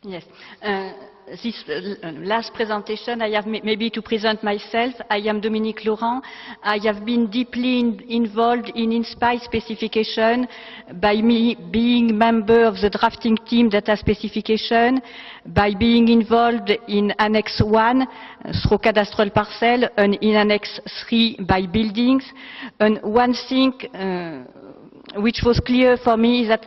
Yes. This last presentation, I have maybe to present myself. I am Dominique Laurent. I have been deeply involved in InSPI specification by me being member of the drafting team data specification, by being involved in Annex 1 through cadastral parcel, and in Annex 3 by buildings. And one thing which was clear for me is that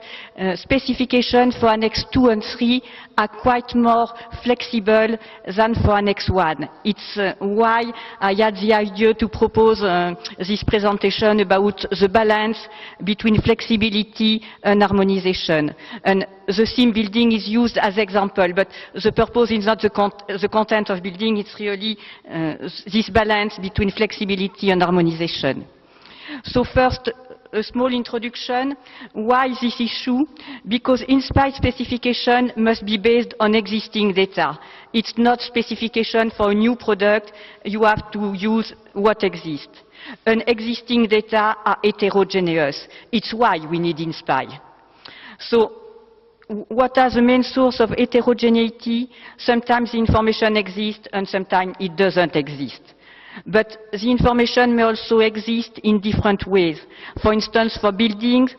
specifications for Annex 2 and 3 are quite more flexible than for Annex 1. It's why I had the idea to propose this presentation about the balance between flexibility and harmonization. And the theme building is used as example, but the purpose is not the content of building, it's really this balance between flexibility and harmonization. So first, a small introduction. Why this issue? Because InSPI specification must be based on existing data. It's not specification for a new product. You have to use what exists. And existing data are heterogeneous. It's why we need InSPI. So what are the main sources of heterogeneity? Sometimes the information exists and sometimes it doesn't exist. But the information may also exist in different ways. For instance, for buildings,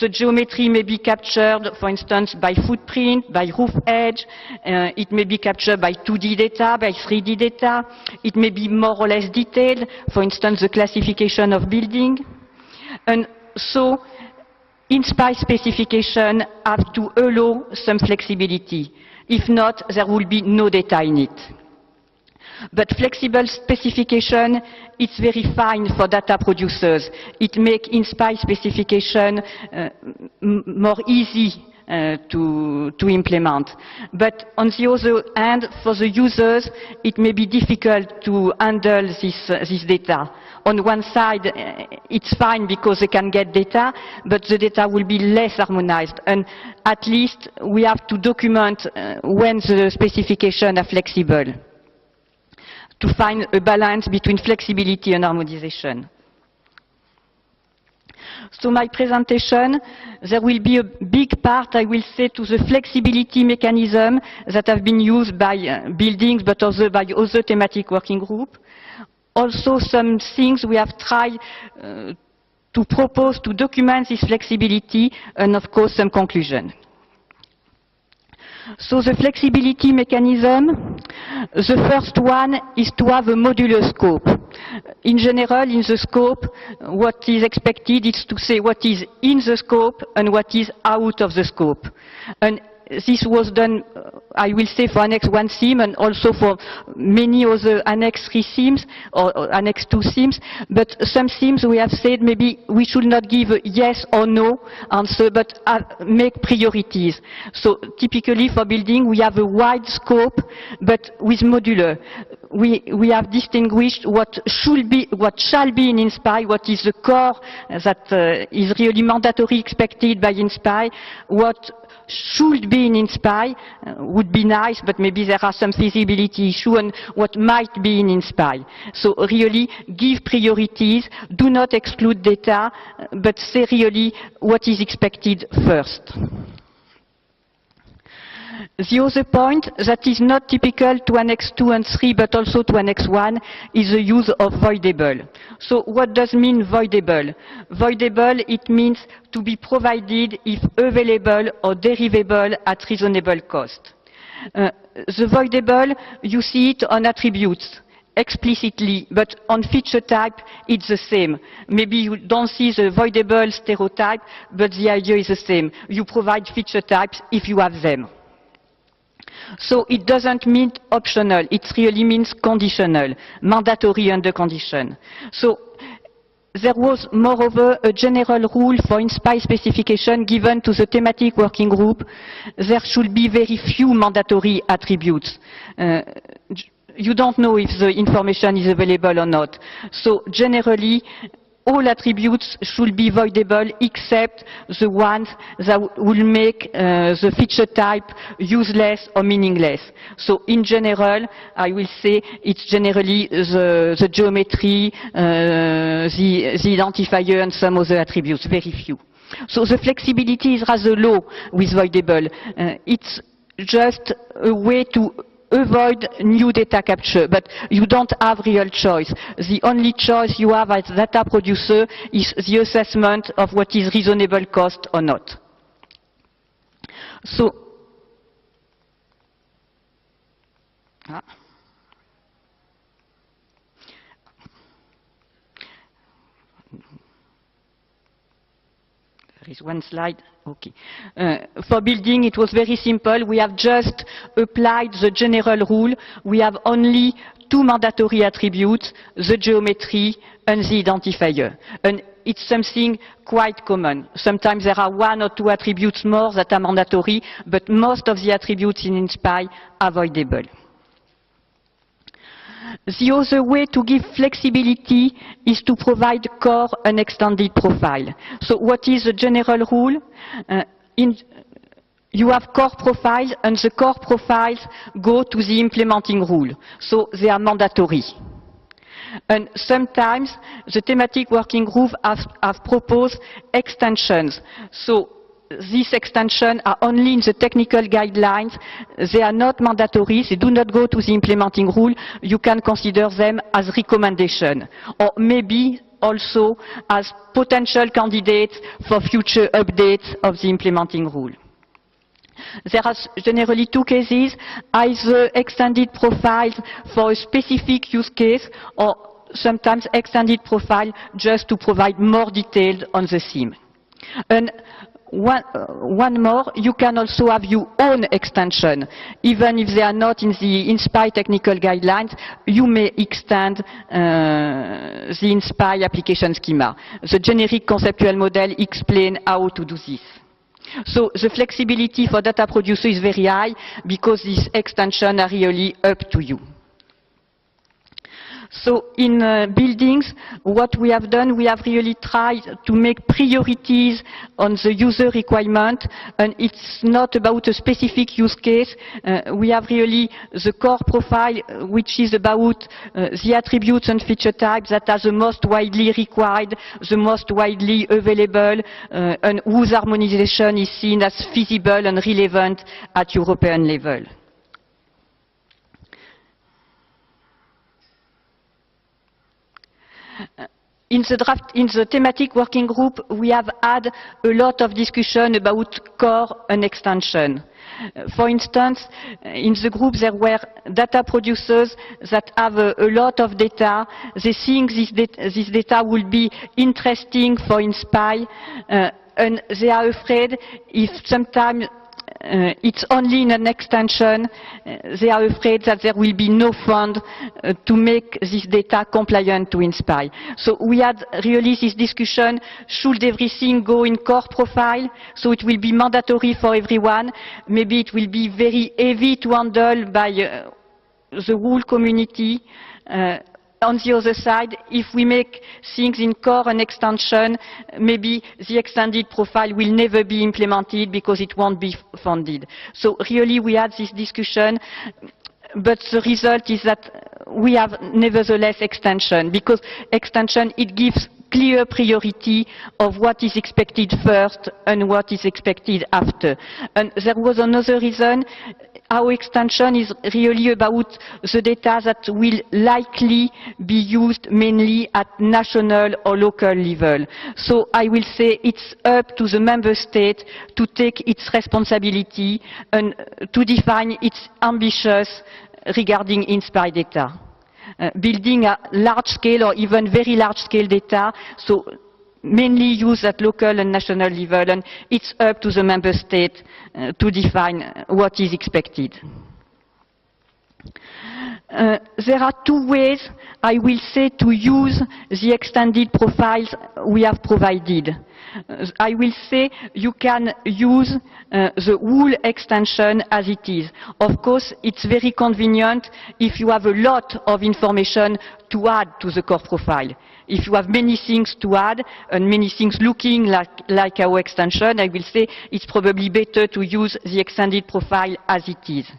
the geometry may be captured, for instance, by footprint, by roof edge. It may be captured by 2D data, by 3D data. It may be more or less detailed, for instance, the classification of building. And so, InSPI specification have to allow some flexibility. If not, there will be no data in it. But flexible specification, it's very fine for data producers. It makes InSPI specification more easy to implement. But on the other hand, for the users, it may be difficult to handle this data. On one side, it's fine because they can get data, but the data will be less harmonized. And at least we have to document when the specifications are flexible, to find a balance between flexibility and harmonization. So my presentation, there will be a big part, I will say, to the flexibility mechanism that have been used by buildings, but also by other thematic working groups. Also some things we have tried to propose to document this flexibility, and of course some conclusion. So the flexibility mechanism, the first one is to have a modular scope. In general, in the scope, what is expected is to say what is in the scope and what is out of the scope. And this was done, I will say, for Annex 1 theme and also for many other Annex 3 themes or Annex 2 themes. But some themes we have said maybe we should not give a yes or no answer, but make priorities. So typically for building we have a wide scope, but with modular. We have distinguished what shall be in InSPI, what is the core that is really mandatory expected by InSPI, what should be in InSPI would be nice, but maybe there are some feasibility issues, and what might be in InSPI. So really give priorities, do not exclude data, but say really what is expected first. The other point that is not typical to Annex 2 and 3, but also to Annex 1, is the use of voidable. So what does mean voidable? Voidable, it means to be provided if available or derivable at reasonable cost. The voidable, you see it on attributes explicitly, but on feature type, it's the same. Maybe you don't see the voidable stereotype, but the idea is the same. You provide feature types if you have them. So it doesn't mean optional, it really means conditional, mandatory under condition. So there was moreover a general rule for InSPI specification given to the thematic working group. There should be very few mandatory attributes. You don't know if the information is available or not. So generally, all attributes should be voidable except the ones that will make the feature type useless or meaningless. So in general, I will say it's generally the geometry, the identifier and some other attributes, very few. So the flexibility is rather low with voidable. It's just a way to avoid new data capture, but you don't have real choice. The only choice you have as data producer is the assessment of what is reasonable cost or not. So, there is one slide. Okay. For building, it was very simple. We have just applied the general rule. We have only two mandatory attributes, the geometry and the identifier. And it's something quite common. Sometimes there are one or two attributes more that are mandatory, but most of the attributes in InSpy are avoidable. The other way to give flexibility is to provide core and extended profile. So what is the general rule? You have core profiles, and the core profiles go to the implementing rule. So they are mandatory. And sometimes the thematic working group have proposed extensions. So these extensions are only in the technical guidelines. They are not mandatory. They do not go to the implementing rule. You can consider them as recommendation, or maybe also as potential candidates for future updates of the implementing rule. There are generally two cases, either extended profiles for a specific use case, or sometimes extended profile just to provide more details on the theme. And one more, you can also have your own extension. Even if they are not in the InSpy technical guidelines, you may extend the InSpy application schema. The generic conceptual model explains how to do this. So the flexibility for data producer is very high because these extensions are really up to you. So in buildings, what we have done, we have really tried to make priorities on the user requirement, and it's not about a specific use case. We have really the core profile, which is about the attributes and feature types that are the most widely required, the most widely available, and whose harmonization is seen as feasible and relevant at European level. In the thematic working group, we have had a lot of discussion about core and extension. For instance, in the group there were data producers that have a lot of data. They think this data will be interesting for InSpy, and they are afraid if sometimes it's only in an extension, they are afraid that there will be no fund to make this data compliant to InSpy. So we had really this discussion, should everything go in core profile, so it will be mandatory for everyone, maybe it will be very heavy to handle by the whole community. On the other side, if we make things in core and extension, maybe the extended profile will never be implemented because it won't be funded. So really we had this discussion, but the result is that we have nevertheless extension, because extension, it gives clear priority of what is expected first and what is expected after. And there was another reason. Our extension is really about the data that will likely be used mainly at national or local level. So I will say it's up to the member state to take its responsibility and to define its ambitions regarding InSpy data. Building a large-scale or even very large-scale data, so mainly used at local and national level, and it's up to the member state to define what is expected. There are two ways, I will say, to use the extended profiles we have provided. I will say you can use the whole extension as it is. Of course, it's very convenient if you have a lot of information to add to the core profile. If you have many things to add and many things looking like our extension, I will say it's probably better to use the extended profile as it is.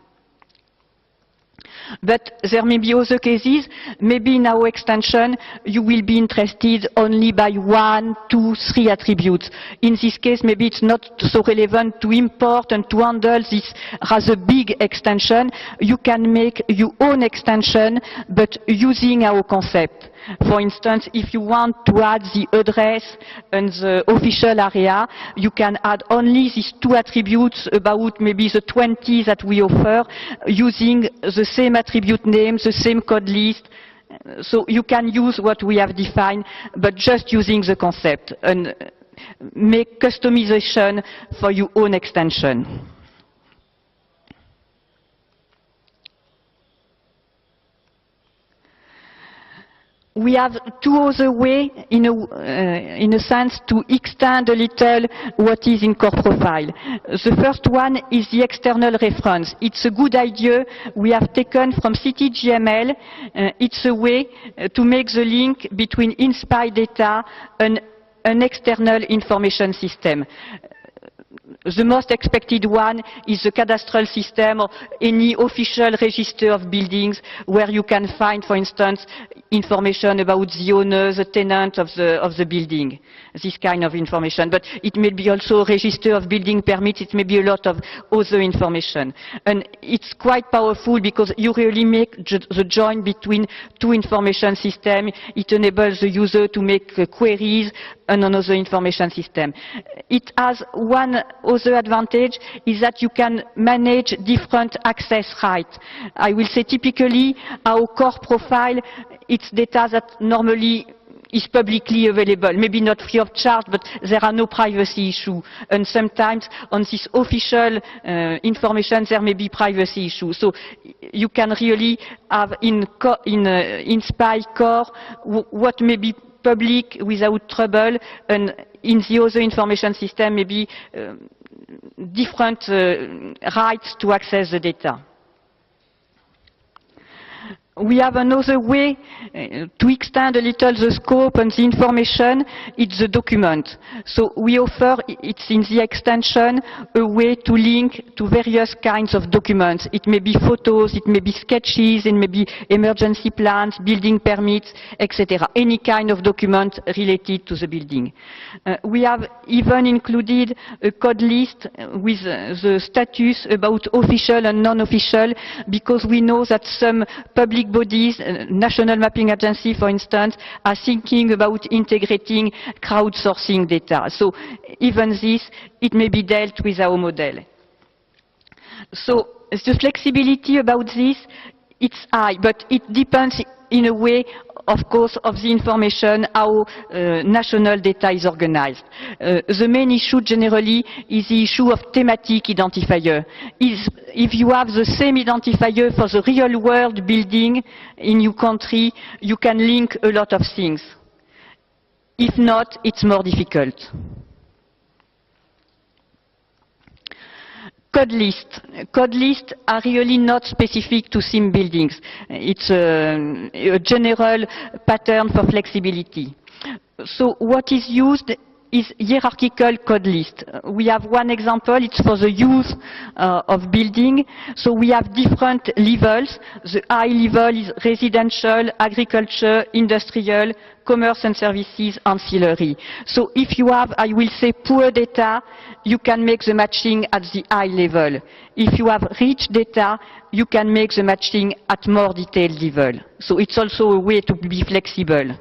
But there may be other cases. Maybe in our extension, you will be interested only by 1, 2, 3 attributes. In this case, maybe it's not so relevant to import and to handle this rather big extension. You can make your own extension, but using our concept. For instance, if you want to add the address and the official area, you can add only these 2 attributes about maybe the 20 that we offer, using the same attribute name, the same code list. So you can use what we have defined, but just using the concept and make customization for your own extension. We have 2 other ways, in a sense, to extend a little what is in core profile. The first one is the external reference. It's a good idea we have taken from CityGML. It's a way to make the link between InSpy data and an external information system. The most expected one is the cadastral system or any official register of buildings where you can find, for instance, information about the owner, the tenant of the building, this kind of information. But it may be also a register of building permits, it may be a lot of other information. And it's quite powerful because you really make the join between 2 information systems. It enables the user to make queries on another information system. It has one other advantage, is that you can manage different access rights. I will say typically our core profile, it's data that normally is publicly available, maybe not free of charge, but there are no privacy issues. And sometimes on this official information there may be privacy issues. So you can really have in InSpy core what may be public without trouble, and in the other information system maybe different rights to access the data. We have another way to extend a little the scope and the information, it's the document. So we offer, it's in the extension, a way to link to various kinds of documents. It may be photos, it may be sketches, it may be emergency plans, building permits, etc. Any kind of document related to the building. We have even included a code list with the status about official and non-official, because we know that some public bodies, National Mapping Agency for instance, are thinking about integrating crowdsourcing data. So even this, it may be dealt with our model. So the flexibility about this, it's high, but it depends in a way, of course, of the information, how national data is organized. The main issue generally is the issue of thematic identifier. If you have the same identifier for the real world building in your country, you can link a lot of things. If not, it's more difficult. Code lists are really not specific to theme buildings. It's a general pattern for flexibility. So what is used is hierarchical code list. We have one example, it's for the use of building. So we have different levels. The high level is residential, agriculture, industrial, commerce and services, ancillary. So if you have, I will say, poor data, you can make the matching at the high level. If you have rich data, you can make the matching at more detailed level. So it's also a way to be flexible.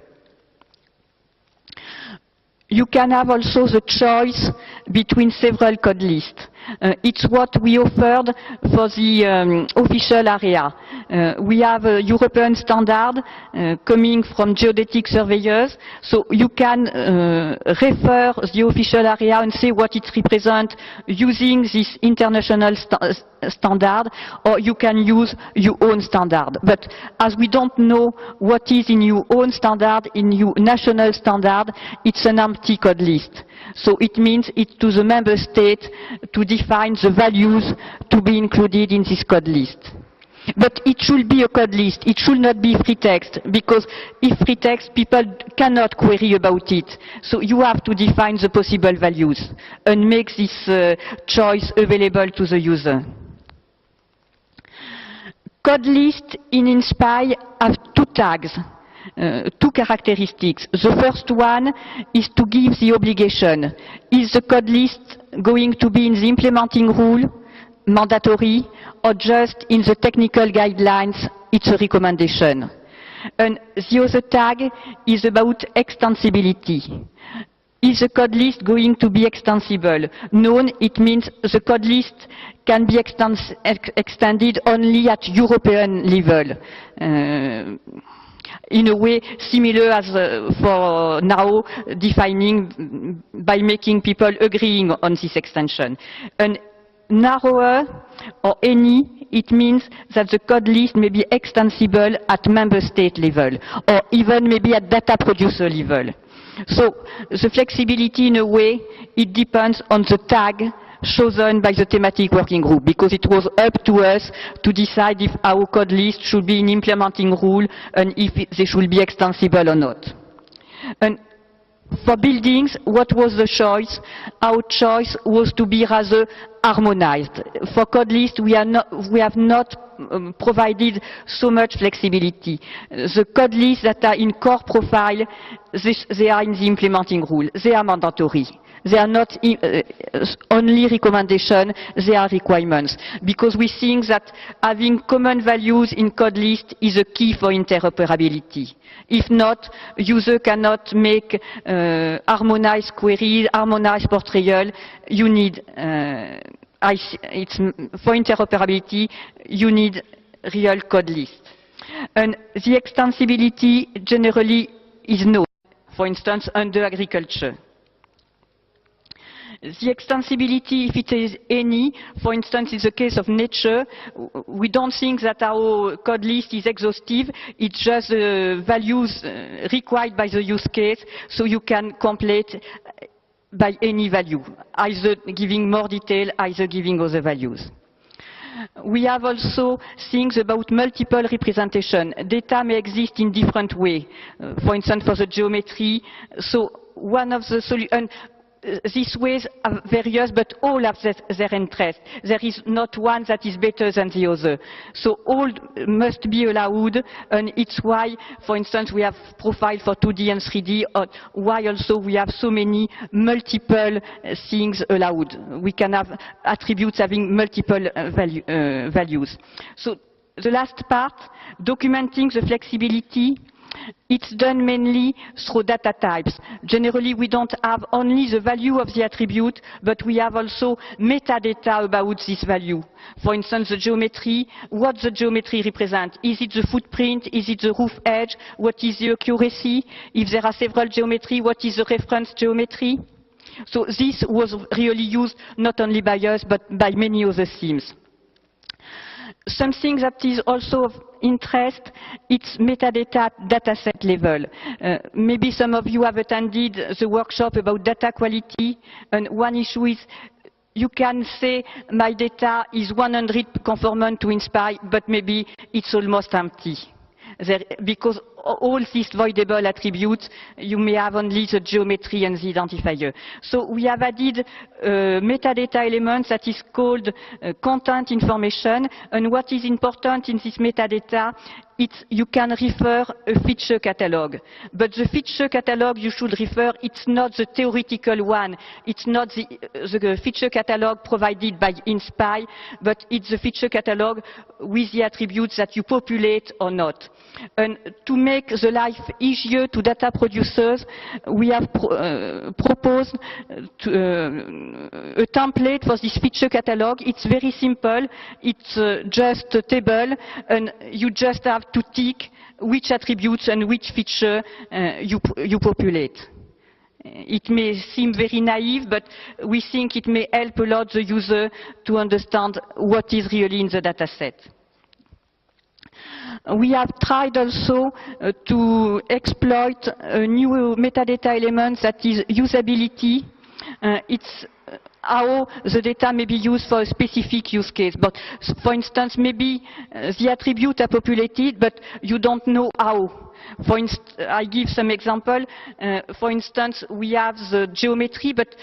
You can have also the choice between several code lists. It's what we offered for the official area. We have a European standard coming from geodetic surveyors, so you can refer the official area and say what it represents using this international standard, or you can use your own standard. But as we don't know what is in your own standard, in your national standard, it's an empty code list. So it means it's to the member state to define the values to be included in this code list. But it should be a code list. It should not be free text, because if free text, people cannot query about it. So you have to define the possible values and make this choice available to the user. code list in InSpy have two tags, two characteristics. The first one is to give the obligation. Is the code list going to be in the implementing rule, mandatory, or just in the technical guidelines, it's a recommendation? And the other tag is about extensibility. Is the code list going to be extensible? Known, it means the code list can be extended only at European level, in a way similar as for now defining by making people agreeing on this extension. And narrower or any, it means that the code list may be extensible at member state level or even maybe at data producer level. So the flexibility in a way, it depends on the tag chosen by the thematic working group, because it was up to us to decide if our code list should be in implementing rule and if they should be extensible or not. And for buildings, what was the choice? Our choice was to be rather harmonized. For code list, we have not provided so much flexibility. The code lists that are in core profile, they are in the implementing rule. They are mandatory. They are not only recommendation, they are requirements. Because we think that having common values in code list is a key for interoperability. If not, user cannot make harmonized queries, harmonized portrayal. You need, for interoperability, you need real code list. And the extensibility generally is known, for instance, under agriculture. The extensibility, if it is any, for instance, in the case of nature, we don't think that our code list is exhaustive. It's just the values required by the use case, so you can complete by any value, either giving more detail, either giving other values. We have also things about multiple representation. Data may exist in different ways. For instance, for the geometry. So one of the solutions, these ways are various, but all have their interest. There is not one that is better than the other. So all must be allowed, and it's why, for instance, we have profile for 2D and 3D, or why also we have so many multiple things allowed. We can have attributes having multiple values. So the last part, documenting the flexibility. It's done mainly through data types. Generally, we don't have only the value of the attribute, but we have also metadata about this value. For instance, the geometry, what the geometry represents. Is it the footprint? Is it the roof edge? What is the accuracy? If there are several geometry, what is the reference geometry? So this was really used not only by us, but by many other themes. Something that is also of interest, it's metadata dataset level. Maybe some of you have attended the workshop about data quality, and one issue is you can say my data is 100 conformant to InSpy, but maybe it's almost empty. Because all these voidable attributes, you may have only the geometry and the identifier. So we have added metadata elements that is called content information. And what is important in this metadata, you can refer a feature catalog. But the feature catalog you should refer, it's not the theoretical one. It's not the feature catalog provided by InSpy, but it's the feature catalog with the attributes that you populate or not. And to make the life easier to data producers, we have proposed a template for this feature catalog. It's very simple. It's just a table, and you just have to tick which attributes and which feature you populate. It may seem very naive, but we think it may help a lot the user to understand what is really in the data set. We have tried also to exploit a new metadata element that is usability. It's how the data may be used for a specific use case. But for instance, maybe the attributes are populated, but you don't know how. For instance, I give some example. For instance, we have the geometry, but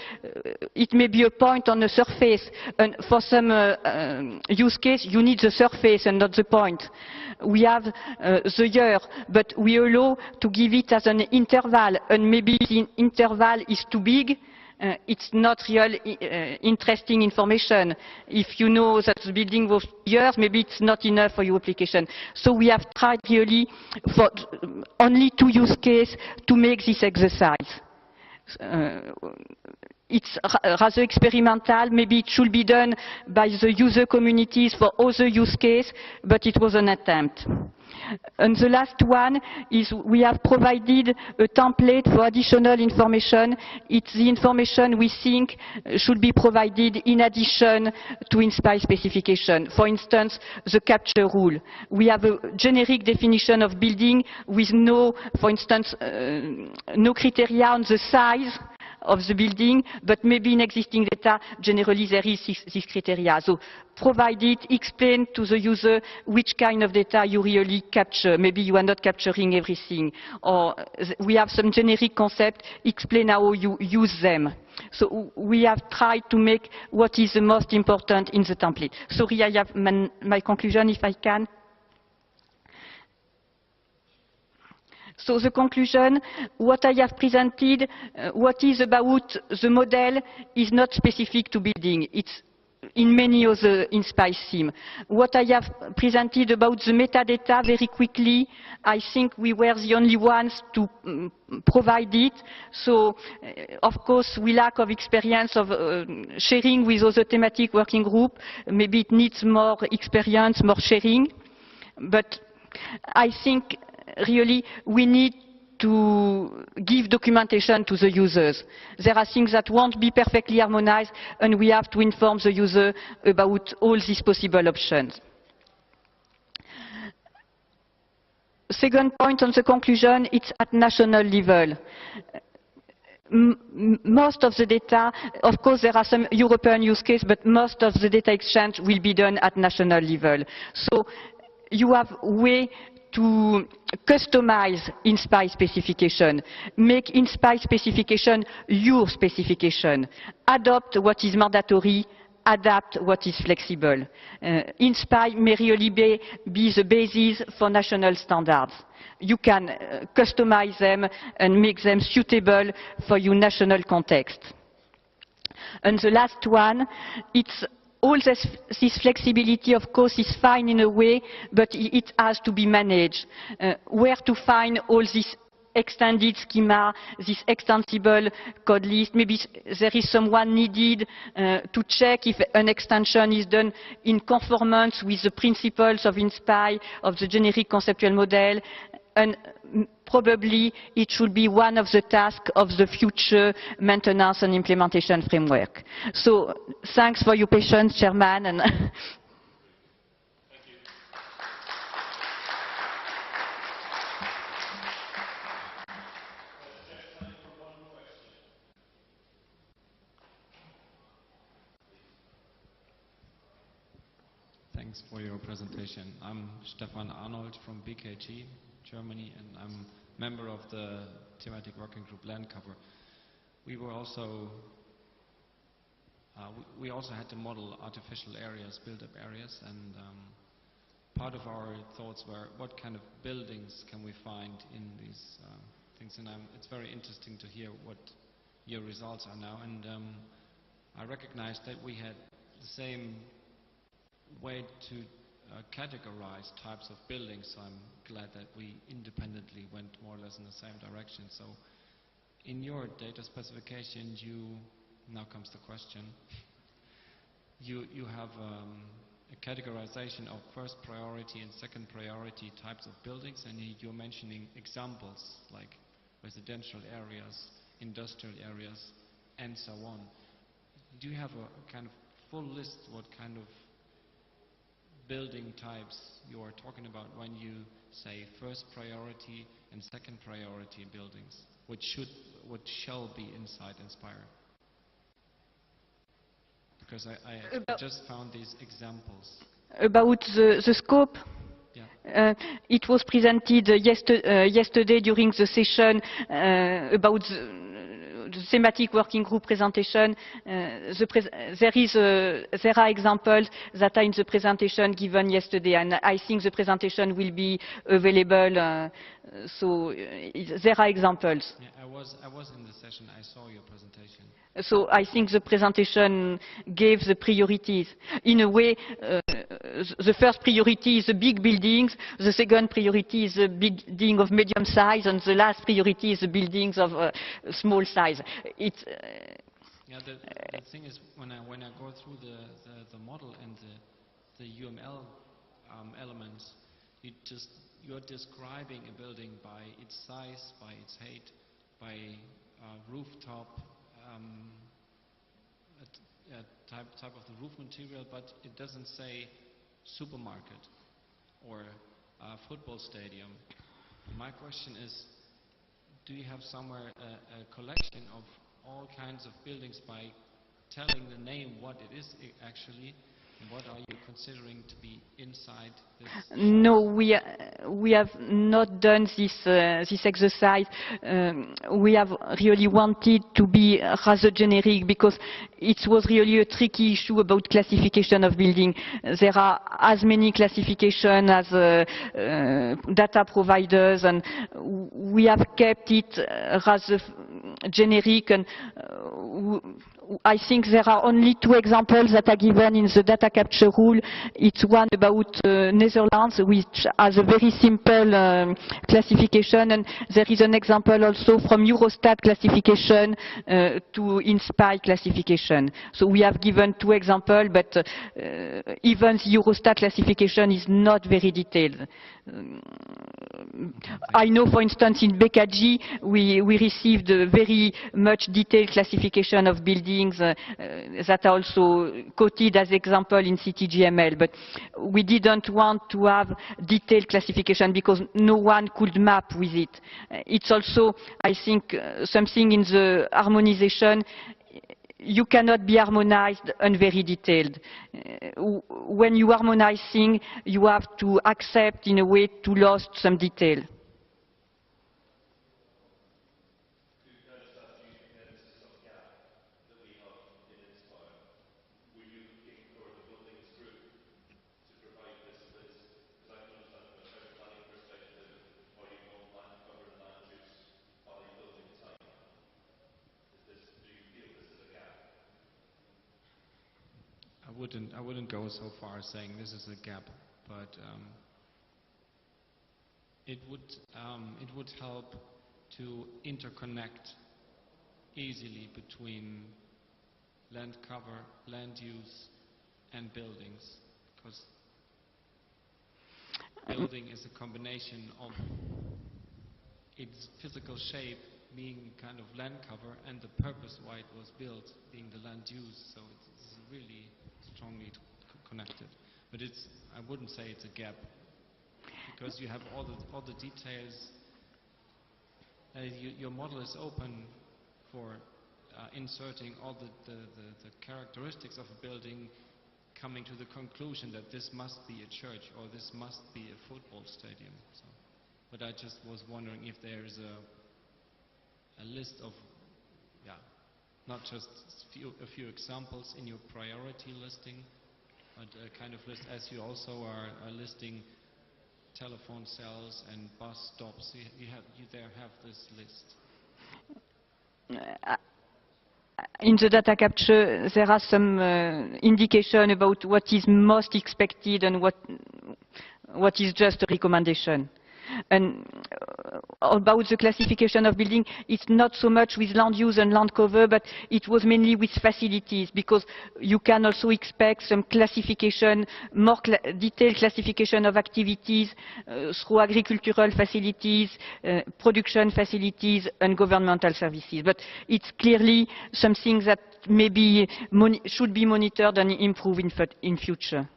it may be a point on a surface. And for some use case, you need the surface and not the point. We have the year, but we allow to give it as an interval, and maybe the interval is too big. It's not real interesting information. If you know that the building was years, maybe it's not enough for your application. So we have tried really for only 2 use cases to make this exercise. It's rather experimental. Maybe it should be done by the user communities for other use cases, but it was an attempt. And the last one is we have provided a template for additional information. It's the information we think should be provided in addition to InSpire specification. For instance, the capture rule. We have a generic definition of building with no, for instance, no criteria on the size of the building, but maybe in existing data, generally there is this criteria. So provide it, explain to the user which kind of data you really capture. Maybe you are not capturing everything. Or we have some generic concept, explain how you use them. So we have tried to make what is the most important in the template. Sorry, I have my conclusion if I can. So the conclusion, what I have presented, what is about the model is not specific to building. It's in many other InSpire themes. What I have presented about the metadata very quickly, I think we were the only ones to provide it. So, of course, we lack of experience of sharing with other thematic working group. Maybe it needs more experience, more sharing. But I think really, we need to give documentation to the users. There are things that won't be perfectly harmonized, and we have to inform the user about all these possible options. Second point on the conclusion, it's at national level. Most of the data, of course there are some European use cases, but most of the data exchange will be done at national level. So you have a way to customize InSpire specification, make InSpire specification your specification, adopt what is mandatory, adapt what is flexible. InSpire may really be the basis for national standards. You can customize them and make them suitable for your national context. And the last one, it's all this flexibility, of course, is fine in a way, but it has to be managed. Where to find all this extended schema, this extensible code list? Maybe there is someone needed to check if an extension is done in conformance with the principles of InSpire, of the generic conceptual model, and probably it should be one of the tasks of the future maintenance and implementation framework. So thanks for your patience, Chairman. And Thanks for your presentation. I'm Stefan Arnold from BKG, Germany, and I'm a member of the thematic working group Land Cover. We were also we also had to model artificial areas, built-up areas, and part of our thoughts were what kind of buildings can we find in these things, and it's very interesting to hear what your results are now. And I recognized that we had the same way to categorize types of buildings, so I'm glad that we independently went more or less in the same direction. So in your data specification, now comes the question, you have a categorization of first priority and second priority types of buildings, and you're mentioning examples like residential areas, industrial areas, and so on. Do you have a kind of full list what kind of building types you are talking about when you say first priority and second priority buildings, what shall be inside InSpire? Because I just found these examples. About the scope, it was presented yesterday during the session about the thematic working group presentation. There are examples that are in the presentation given yesterday, and I think the presentation will be available. So there are examples. Yeah, I was in the session. I saw your presentation. So I think the presentation gave the priorities. In a way, the first priority is the big buildings, the second priority is the building of medium size, and the last priority is the buildings of small size. Yeah, the thing is, when I go through the model and the UML elements, you're describing a building by its size, by its height, by rooftop, type of the roof material, but it doesn't say supermarket or football stadium. My question is, do you have somewhere a collection of all kinds of buildings by telling the name what it is actually? What are you considering to be inside this? No, we have not done this exercise. We have really wanted to be rather generic because it was really a tricky issue about classification of building. There are as many classifications as data providers, and we have kept it rather generic. And I think there are only two examples that are given in the data capture rule. It's one about Netherlands, which has a very simple classification, and there is an example also from Eurostat classification to InSpy classification. So we have given two examples, but even the Eurostat classification is not very detailed. I know, for instance, in BKG, we received a very much detailed classification of buildings that are also quoted as example in CTGML, but we didn't want to have detailed classification because no one could map with it. It's also, I think, something in the harmonization. You cannot be harmonized and very detailed. When you harmonize things, you have to accept, in a way, to lose some detail. I wouldn't go so far as saying this is a gap, but it would help to interconnect easily between land cover, land use, and buildings, because building is a combination of its physical shape being kind of land cover and the purpose why it was built being the land use. So it's really strongly connected. But I wouldn't say it's a gap, because you have all the details. Your model is open for inserting all the characteristics of a building, coming to the conclusion that this must be a church or this must be a football stadium. So, but I just was wondering if there's a list of, not just a few examples in your priority listing, but a kind of list, as you also are listing telephone cells and bus stops. You there have this list. In the data capture, there are some indication about what is most expected and what is just a recommendation. And about the classification of building, it's not so much with land use and land cover, but it was mainly with facilities, because you can also expect some classification, more detailed classification of activities through agricultural facilities, production facilities, and governmental services. But it's clearly something that maybe should be monitored and improved in future.